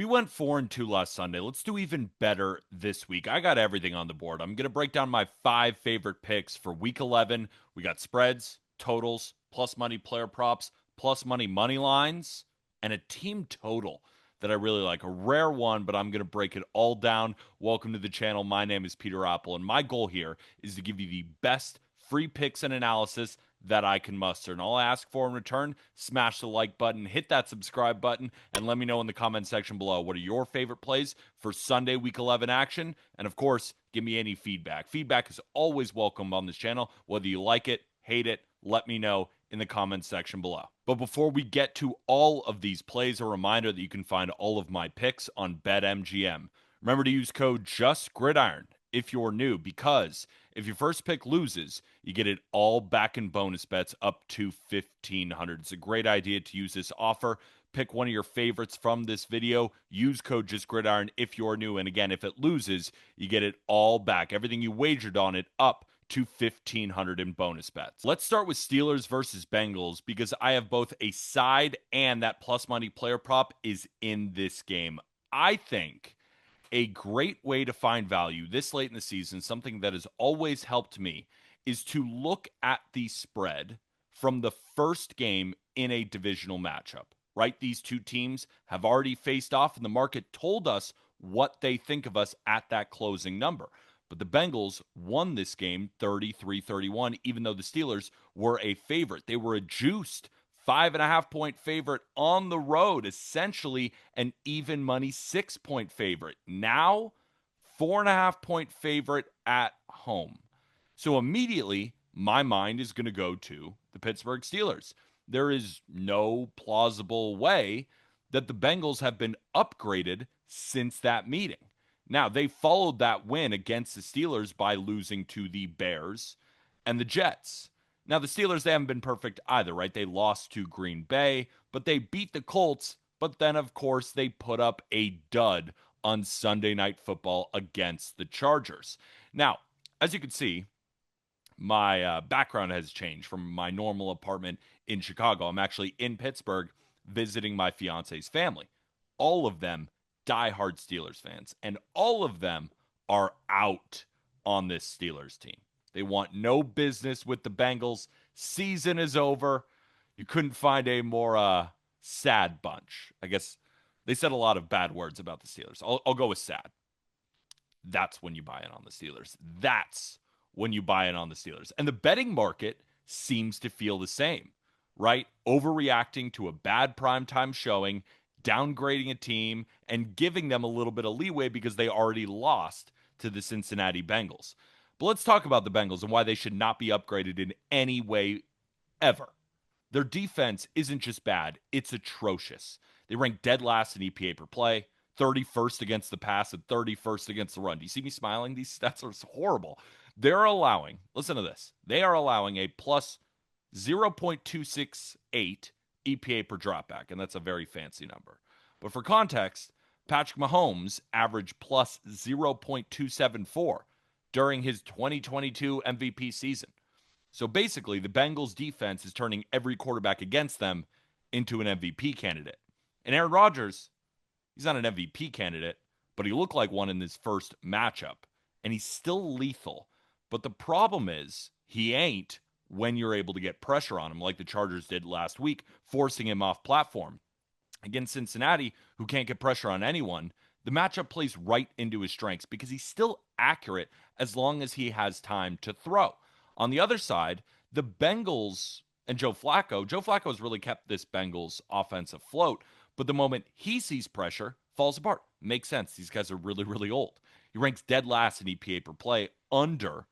We went 4-2 last Sunday. Let's do even better this week. I got everything on the board. I'm going to break down my 5 favorite picks for week 11. We got spreads, totals, plus money player props, plus money lines, and a team total that I really like. A rare one, but I'm going to break it all down. Welcome to the channel. My name is Peter Apple, and my goal here is to give you the best free picks and analysis that I can muster. And all I ask for in return, smash the like button, hit that subscribe button, and let me know in the comment section below what are your favorite plays for Sunday Week 11 action. And of course, give me any feedback. Feedback is always welcome on this channel. Whether you like it, hate it, let me know in the comments section below. But before we get to all of these plays, a reminder that you can find all of my picks on BetMGM. Remember to use code JustGridiron if you're new, because if your first pick loses, you get it all back in bonus bets up to 1,500. It's a great idea to use this offer. Pick one of your favorites from this video. Use code JustGridiron if you're new. And again, if it loses, you get it all back. Everything you wagered on it up to 1,500 in bonus bets. Let's start with Steelers versus Bengals because I have both a side and that plus money player prop is in this game. I think a great way to find value this late in the season, something that has always helped me, is to look at the spread from the first game in a divisional matchup, right? These two teams have already faced off, and the market told us what they think of us at that closing number. But the Bengals won this game 33-31, even though the Steelers were a favorite. They were a juiced 5.5 point favorite on the road, essentially an even money 6 point favorite. Now, 4.5 point favorite at home. So immediately, my mind is going to go to the Pittsburgh Steelers. There is no plausible way that the Bengals have been upgraded since that meeting. Now, they followed that win against the Steelers by losing to the Bears and the Jets. Now, the Steelers, they haven't been perfect either, right? They lost to Green Bay, but they beat the Colts. But then, of course, they put up a dud on Sunday Night Football against the Chargers. Now, as you can see, my background has changed from my normal apartment in Chicago. I'm actually in Pittsburgh visiting my fiance's family. All of them diehard Steelers fans, and all of them are out on this Steelers team. They want no business with the Bengals. Season is over. You couldn't find a more sad bunch. I guess they said a lot of bad words about the Steelers. I'll go with sad. That's when you buy in on the Steelers. That's when you buy in on the Steelers. And the betting market seems to feel the same, right? Overreacting to a bad primetime showing, downgrading a team, and giving them a little bit of leeway because they already lost to the Cincinnati Bengals. But let's talk about the Bengals and why they should not be upgraded in any way ever. Their defense isn't just bad, it's atrocious. They rank dead last in EPA per play, 31st against the pass, and 31st against the run. Do you see me smiling? These stats are horrible. They're allowing, listen to this, they are allowing a plus 0.268 EPA per dropback, and that's a very fancy number. But for context, Patrick Mahomes averaged plus 0.274 during his 2022 MVP season. So basically, the Bengals defense is turning every quarterback against them into an MVP candidate. And Aaron Rodgers, he's not an MVP candidate, but he looked like one in his first matchup. And he's still lethal. But the problem is, he ain't when you're able to get pressure on him like the Chargers did last week, forcing him off platform. Against Cincinnati, who can't get pressure on anyone, the matchup plays right into his strengths because he's still accurate as long as he has time to throw. On the other side, the Bengals and Joe Flacco has really kept this Bengals offense afloat, but the moment he sees pressure, falls apart. Makes sense. These guys are really, really old. He ranks dead last in EPA per play under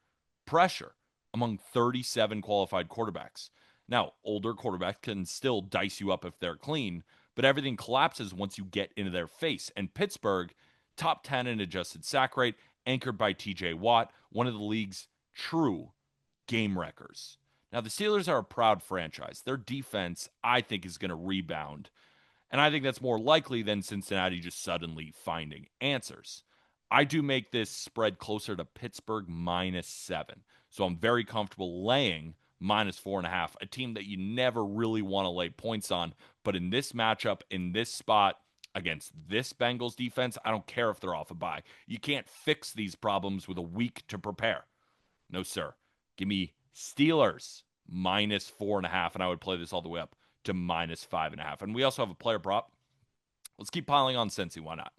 pressure among 37 qualified quarterbacks. Now, older quarterbacks can still dice you up if they're clean, but everything collapses once you get into their face. And Pittsburgh, top 10 in adjusted sack rate, anchored by TJ Watt, one of the league's true game wreckers. Now, the Steelers are a proud franchise. Their defense, I think, is going to rebound. And I think that's more likely than Cincinnati just suddenly finding answers. I do make this spread closer to Pittsburgh -7. So I'm very comfortable laying -4.5, a team that you never really want to lay points on. But in this matchup, in this spot, against this Bengals defense. I don't care if they're off a bye. You can't fix these problems with a week to prepare. No, sir. Give me Steelers -4.5, and I would play this all the way up to -5.5. And we also have a player prop. Let's keep piling on Cincy. Why not?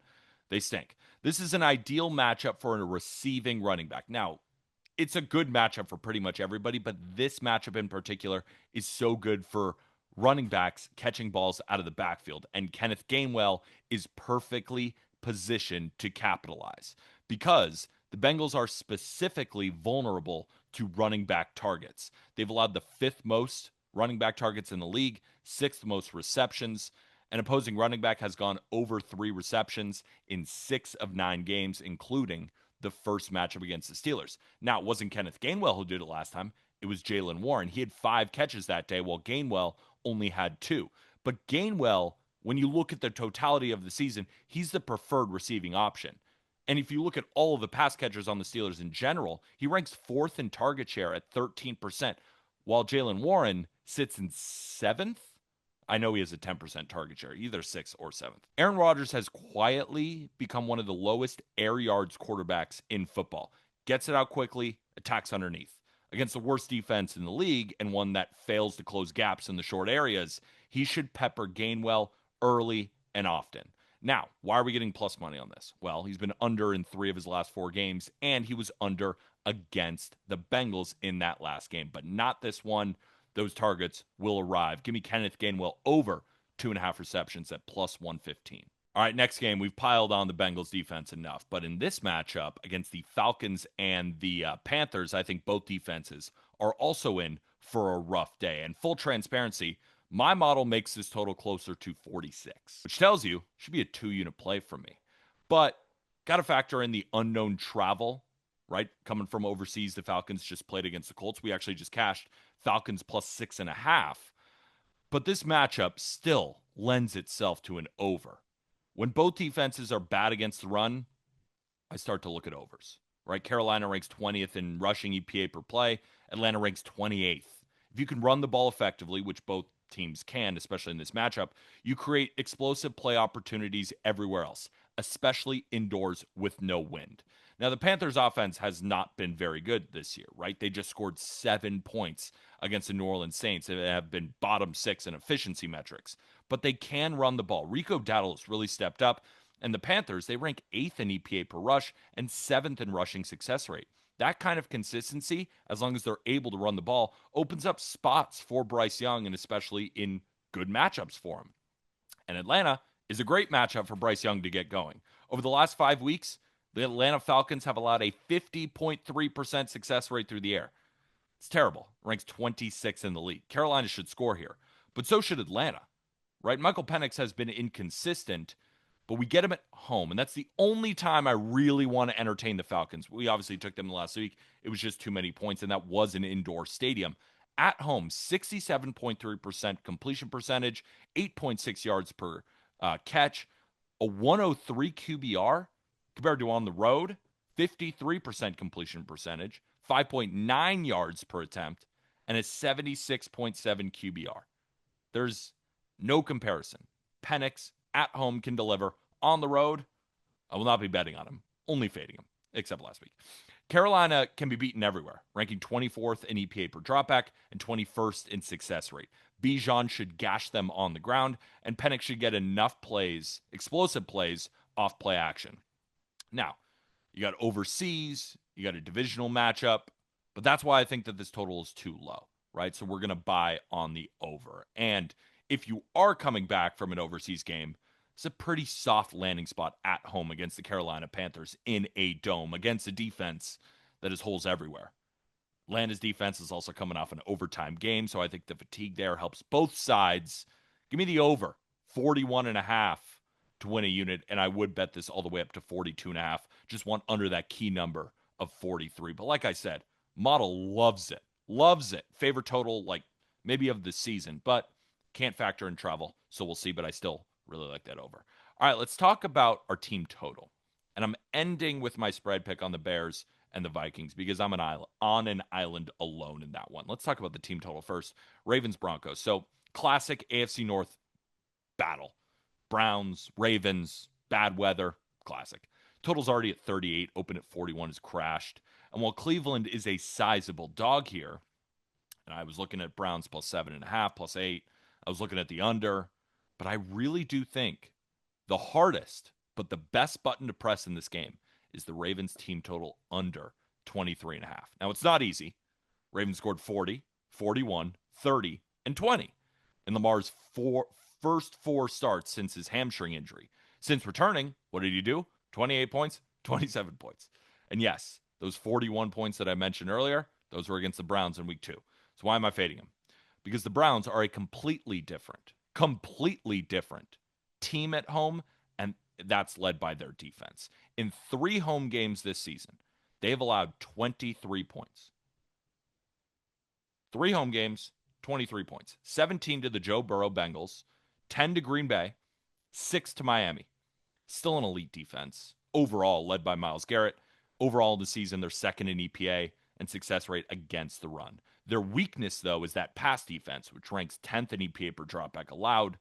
They stink. This is an ideal matchup for a receiving running back. Now, it's a good matchup for pretty much everybody, but this matchup in particular is so good for running backs catching balls out of the backfield. And Kenneth Gainwell is perfectly positioned to capitalize because the Bengals are specifically vulnerable to running back targets. They've allowed the fifth most running back targets in the league, sixth most receptions. An opposing running back has gone over 3 receptions in 6 of 9 games, including the first matchup against the Steelers. Now, it wasn't Kenneth Gainwell who did it last time. It was Jaylen Warren. He had 5 catches that day, while Gainwell only had 2. But Gainwell, when you look at the totality of the season, he's the preferred receiving option. And if you look at all of the pass catchers on the Steelers in general, he ranks 4th in target share at 13%, while Jaylen Warren sits in 7th. I know he has a 10% target share, either 6th or 7th. Aaron Rodgers has quietly become one of the lowest air yards quarterbacks in football. Gets it out quickly, attacks underneath. Against the worst defense in the league and one that fails to close gaps in the short areas, he should pepper Gainwell early and often. Now, why are we getting plus money on this? Well, he's been under in 3 of his last 4 games, and he was under against the Bengals in that last game, but not this one. Those targets will arrive. Give me Kenneth Gainwell over 2.5 receptions at plus 115. All right, next game, we've piled on the Bengals defense enough. But in this matchup against the Falcons and the Panthers, I think both defenses are also in for a rough day. And full transparency, my model makes this total closer to 46, which tells you it should be a 2-unit play for me. But got to factor in the unknown travel, right? Coming from overseas, the Falcons just played against the Colts. We actually just cashed Falcons plus 6.5. But this matchup still lends itself to an over. When both defenses are bad against the run, I start to look at overs, right? Carolina ranks 20th in rushing EPA per play. Atlanta ranks 28th. If you can run the ball effectively, which both teams can, especially in this matchup, you create explosive play opportunities everywhere else, especially indoors with no wind. Now, the Panthers' offense has not been very good this year, right? They just scored 7 points against the New Orleans Saints and have been bottom 6 in efficiency metrics. But they can run the ball. Rico Dowdle has really stepped up. And the Panthers, they rank 8th in EPA per rush and 7th in rushing success rate. That kind of consistency, as long as they're able to run the ball, opens up spots for Bryce Young and especially in good matchups for him. And Atlanta is a great matchup for Bryce Young to get going. Over the last 5 weeks, the Atlanta Falcons have allowed a 50.3% success rate through the air. It's terrible. Ranks 26th in the league. Carolina should score here, but so should Atlanta, right? Michael Penix has been inconsistent, but we get him at home, and that's the only time I really want to entertain the Falcons. We obviously took them last week. It was just too many points, and that was an indoor stadium. At home, 67.3% completion percentage, 8.6 yards per catch, a 103 QBR compared to on the road, 53% completion percentage, 5.9 yards per attempt, and a 76.7 QBR. There's no comparison. Penix at home can deliver. On the road, I will not be betting on him, only fading him, except last week. Carolina can be beaten everywhere, ranking 24th in EPA per dropback and 21st in success rate. Bijan should gash them on the ground, and Penix should get enough plays, explosive plays, off play action. Now, you got overseas, you got a divisional matchup, but that's why I think that this total is too low, right? So we're going to buy on the over. And if you are coming back from an overseas game, it's a pretty soft landing spot at home against the Carolina Panthers in a dome against a defense that has holes everywhere. Atlanta's defense is also coming off an overtime game, so I think the fatigue there helps both sides. Give me the over, 41.5 to win a unit, and I would bet this all the way up to 42.5. Just want under that key number of 43. But like I said, model loves it. Loves it. Favorite total, like maybe of the season, but can't factor in travel, so we'll see, but I still really like that over. All right, let's talk about our team total. And I'm ending with my spread pick on the Bears and the Vikings because I'm on an island alone in that one. Let's talk about the team total first. Ravens Broncos. So classic AFC North battle. Browns, Ravens, bad weather, classic. Total's already at 38, open at 41 has crashed. And while Cleveland is a sizable dog here, and I was looking at Browns plus 7.5, plus 8, I was looking at the under, but I really do think the hardest, but the best button to press in this game is the Ravens team total under 23.5. Now, it's not easy. Ravens scored 40, 41, 30, and 20 in Lamar's first four starts since his hamstring injury. Since returning, what did he do? 28 points, 27 points. And yes, those 41 points that I mentioned earlier, those were against the Browns in week 2. So why am I fading them? Because the Browns are a completely different team at home, and that's led by their defense. In 3 home games this season, they have allowed 23 points. 3 home games, 23 points. 17 to the Joe Burrow Bengals, 10 to Green Bay, 6 to Miami. Still an elite defense. Overall, led by Myles Garrett. Overall in the season, they're second in EPA and success rate against the run. Their weakness, though, is that pass defense, which ranks 10th in EPA per dropback allowed.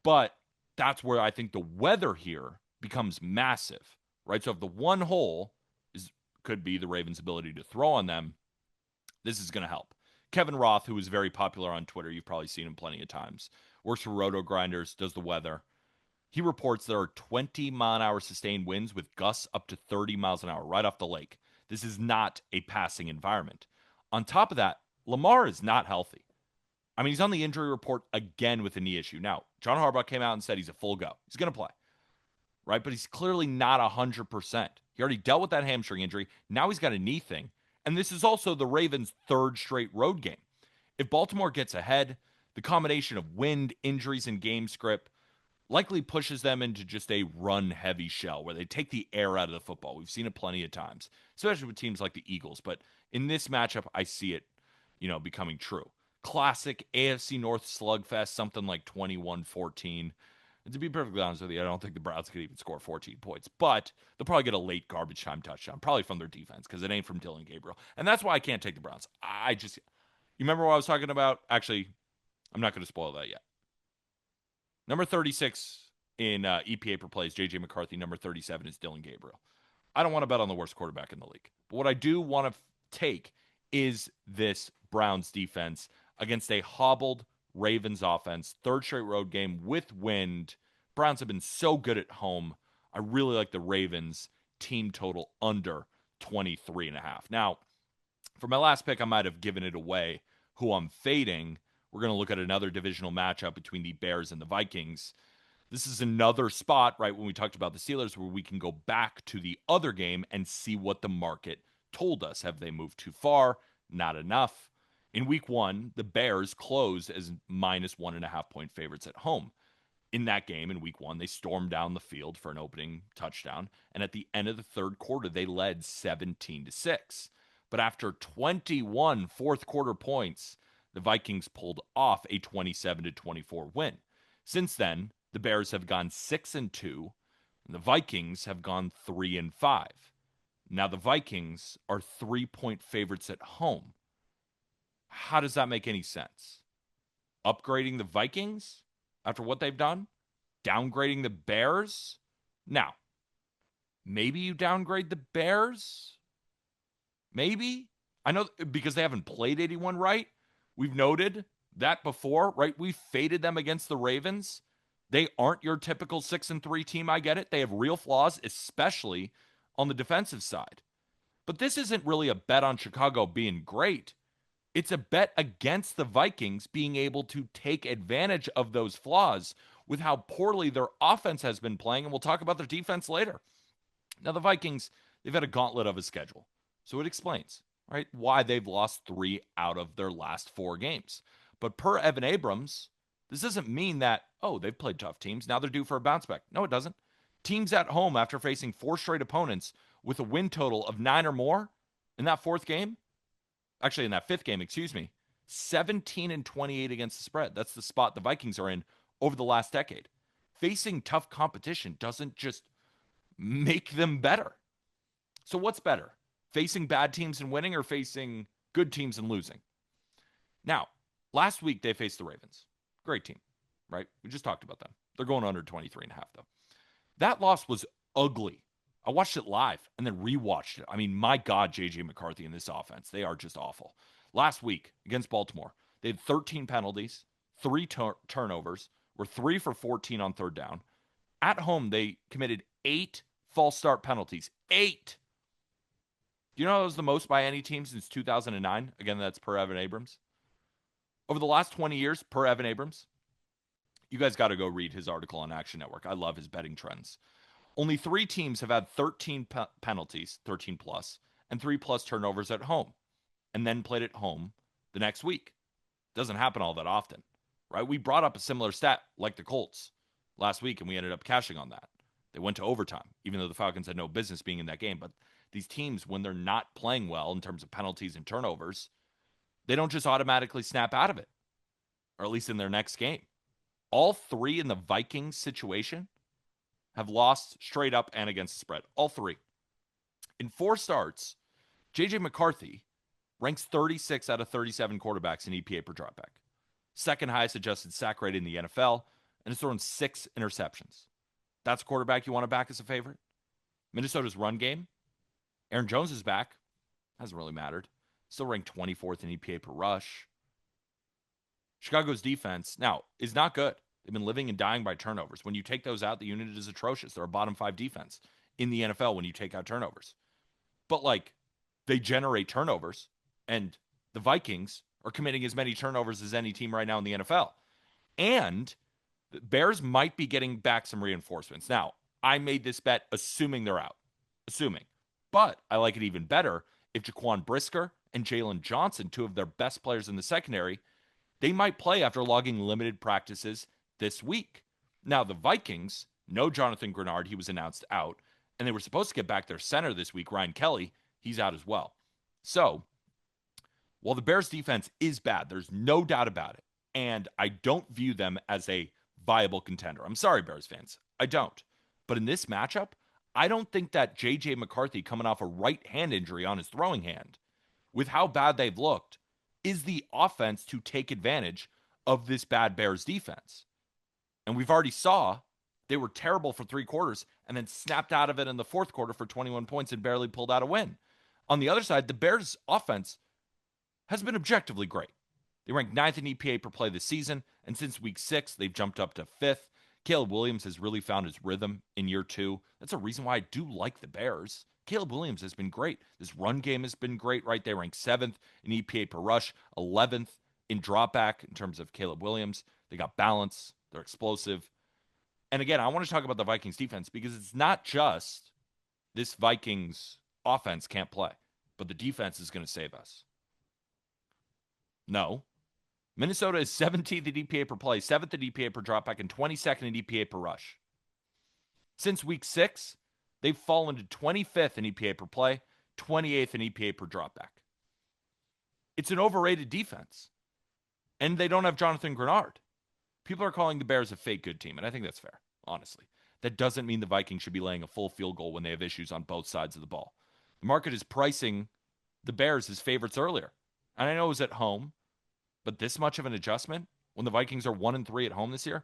But that's where I think the weather here becomes massive, right? So if the one hole could be the Ravens' ability to throw on them, this is going to help. Kevin Roth, who is very popular on Twitter, you've probably seen him plenty of times, works for Roto Grinders, does the weather. He reports there are 20-mile-an-hour sustained winds with gusts up to 30 miles an hour right off the lake. This is not a passing environment. On top of that, Lamar is not healthy. I mean, he's on the injury report again with a knee issue. Now, John Harbaugh came out and said he's a full go. He's going to play, right? But he's clearly not 100%. He already dealt with that hamstring injury. Now he's got a knee thing. And this is also the Ravens' 3rd straight road game. If Baltimore gets ahead, the combination of wind, injuries, and game script likely pushes them into just a run-heavy shell where they take the air out of the football. We've seen it plenty of times, especially with teams like the Eagles. But in this matchup, I see it, becoming true. Classic AFC North slugfest, something like 21-14. And to be perfectly honest with you, I don't think the Browns could even score 14 points. But they'll probably get a late garbage time touchdown, probably from their defense, because it ain't from Dylan Gabriel. And that's why I can't take the Browns. You remember what I was talking about? Actually, I'm not going to spoil that yet. Number 36 in EPA per play is J.J. McCarthy. Number 37 is Dylan Gabriel. I don't want to bet on the worst quarterback in the league. But what I do want to take is this Browns defense against a hobbled Ravens offense. 3rd straight road game with wind. Browns have been so good at home. I really like the Ravens team total under 23.5. Now, for my last pick, I might have given it away who I'm fading. We're going to look at another divisional matchup between the Bears and the Vikings. This is another spot, right, when we talked about the Steelers, where we can go back to the other game and see what the market told us. Have they moved too far? Not enough. In week 1, the Bears closed as minus 1.5 point favorites at home. In that game, in week 1, they stormed down the field for an opening touchdown. And at the end of the 3rd quarter, they led 17-6. But after 21 fourth quarter points, the Vikings pulled off a 27-24 win. Since then, the Bears have gone 6-2, and the Vikings have gone 3-5. Now the Vikings are 3-point favorites at home. How does that make any sense? Upgrading the Vikings after what they've done? Downgrading the Bears? Now, maybe you downgrade the Bears? Maybe? I know because they haven't played 81 right. We've noted that before, right? We faded them against the Ravens. They aren't your typical 6-3 team, I get it. They have real flaws, especially on the defensive side. But this isn't really a bet on Chicago being great. It's a bet against the Vikings being able to take advantage of those flaws with how poorly their offense has been playing, and we'll talk about their defense later. Now, the Vikings, they've had a gauntlet of a schedule, so it explains, right, why they've lost 3 out of their last 4 games. But per Evan Abrams, this doesn't mean that, they've played tough teams, now they're due for a bounce back. No, it doesn't. Teams at home, after facing 4 straight opponents with a win total of 9 or more in that 5th game, 17-28 against the spread. That's the spot the Vikings are in over the last decade. Facing tough competition doesn't just make them better. So what's better? Facing bad teams and winning or facing good teams and losing? Now, last week they faced the Ravens. Great team, right? We just talked about them. They're going under 23.5, though. That loss was ugly. I watched it live and then rewatched it. I mean, my God, J.J. McCarthy and this offense, they are just awful. Last week against Baltimore, they had 13 penalties, three turnovers, were 3 for 14 on third down. At home, they committed 8 false start penalties. 8. Do you know that was the most by any team since 2009? Again, that's per Evan Abrams. Over the last 20 years, per Evan Abrams, you guys got to go read his article on Action Network. I love his betting trends. Only 3 teams have had 13 penalties, 13 plus, and 3 plus turnovers at home, and then played at home the next week. Doesn't happen all that often, right? We brought up a similar stat like the Colts last week, and we ended up cashing on that. They went to overtime, even though the Falcons had no business being in that game. But these teams, when they're not playing well in terms of penalties and turnovers, they don't just automatically snap out of it, or at least in their next game. All 3 in the Vikings situation have lost straight up and against the spread. All 3. In 4 starts, J.J. McCarthy ranks 36 out of 37 quarterbacks in EPA per dropback. Second highest adjusted sack rate in the NFL, and has thrown 6 interceptions. That's a quarterback you want to back as a favorite? Minnesota's run game, Aaron Jones is back. Hasn't really mattered. Still ranked 24th in EPA per rush. Chicago's defense, now, is not good. They've been living and dying by turnovers. When you take those out, the unit is atrocious. They're a bottom 5 defense in the NFL when you take out turnovers. But, they generate turnovers, and the Vikings are committing as many turnovers as any team right now in the NFL. And the Bears might be getting back some reinforcements. Now, I made this bet assuming they're out. Assuming. But I like it even better if Jaquan Brisker and Jalen Johnson, 2 of their best players in the secondary, they might play after logging limited practices this week. Now, the Vikings, no Jonathan Grenard. He was announced out. And they were supposed to get back their center this week, Ryan Kelly. He's out as well. So, while the Bears defense is bad, there's no doubt about it. And I don't view them as a viable contender. I'm sorry, Bears fans. I don't. But in this matchup, I don't think that J.J. McCarthy coming off a right hand injury on his throwing hand, with how bad they've looked, is the offense to take advantage of this bad Bears defense. And we've already saw they were terrible for 3 quarters and then snapped out of it in the 4th quarter for 21 points and barely pulled out a win. On the other side, the Bears offense has been objectively great. They ranked 9th in EPA per play this season, and since week 6, they've jumped up to 5th. Caleb Williams has really found his rhythm in year 2. That's a reason why I do like the Bears. Caleb Williams has been great. This run game has been great, right? They rank 7th in EPA per rush, 11th in dropback in terms of Caleb Williams. They got balance. They're explosive. And again, I want to talk about the Vikings defense because it's not just this Vikings offense can't play, but the defense is going to save us. No. Minnesota is 17th in EPA per play, 7th in EPA per dropback, and 22nd in EPA per rush. Since week 6, they've fallen to 25th in EPA per play, 28th in EPA per dropback. It's an overrated defense. And they don't have Jonathan Grenard. People are calling the Bears a fake good team, and I think that's fair, honestly. That doesn't mean the Vikings should be laying a full field goal when they have issues on both sides of the ball. The market is pricing the Bears as favorites earlier. And I know it was at home, but this much of an adjustment when the Vikings are 1-3 at home this year,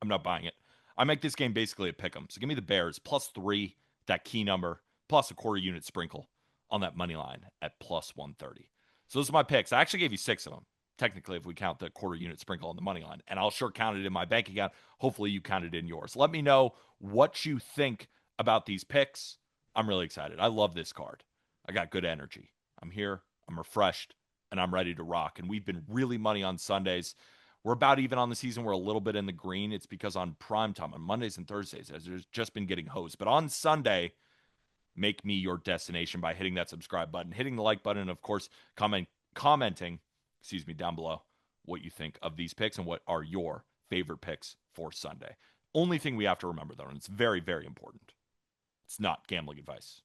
I'm not buying it. I make this game basically a pick 'em. So give me the Bears +3, that key number, plus a quarter unit sprinkle on that money line at +130. So those are my picks. I actually gave you 6 of them, technically, if we count the quarter unit sprinkle on the money line. And I'll sure count it in my bank account. Hopefully you count it in yours. Let me know what you think about these picks. I'm really excited. I love this card. I got good energy. I'm here. I'm refreshed. And I'm ready to rock. And we've been really money on Sundays. We're about even on the season. We're a little bit in the green. It's because on prime time, on Mondays and Thursdays, as there's just been getting hosed. But on Sunday, make me your destination by hitting that subscribe button, hitting the like button, and of course, commenting, down below what you think of these picks and what are your favorite picks for Sunday. Only thing we have to remember, though, and it's very, very important, it's not gambling advice.